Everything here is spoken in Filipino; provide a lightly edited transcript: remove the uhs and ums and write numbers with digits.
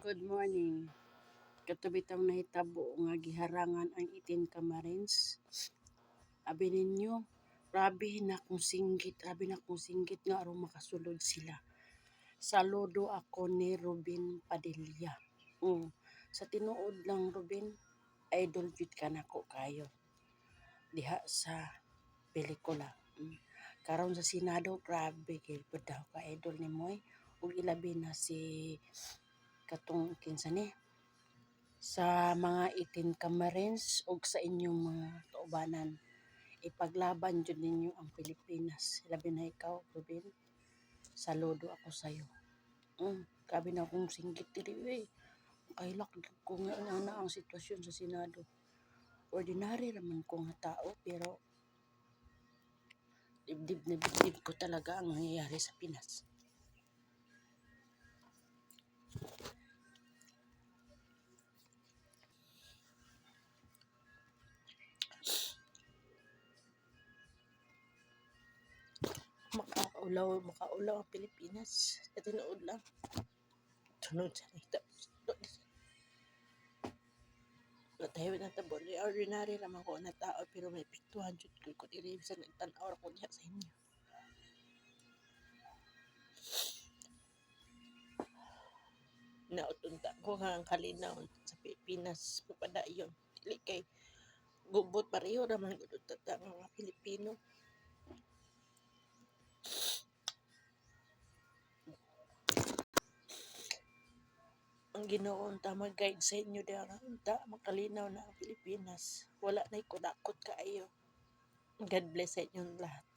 Good morning. Katubitang nahitabo nga giharangan ang 18 ka Marines. Abi ninyo, grabe na akong singgit nga aron makasulod sila. Saludo ako ni Robin Padilla. Sa tinuod lang Robin, idol jud ka nako kayo. Diha sa pelikula. Karon sa Senado, grabe kay daw ka idol ni Moy. Ug ilabi na si katong kinsa ni sa mga 18 ka Marines ug sa inyong mga kaubanan, ipaglaban jud ninyo ang Pilipinas. Labi na ikaw, Ruben. Saludo ako sayo. Grabe na akong singgit diri eh. Kailak ko nga ana ang sitwasyon sa Senado. Ordinary raman ko nga tao pero dibdib ko talaga ang nangyayari sa Pinas. Makaulaw ang Pilipinas. Sa tinuod lang. Tunod sa nita. Tayo na tabo. Ordinary naman ko na tao pero may piktuhan jud ko diri sa nagtan-aw ko diha sa inyo. Nautunta ko nga ang kalinaw sa Pilipinas pagpadayon. Dili kay gubot pareho raman gud ta mga Pilipino. Ang Ginoo unta mag-guide sa inyo diha unta makalinaw na ang Pilipinas. Wala nay kudakot kaayo. God bless sa inyong lahat.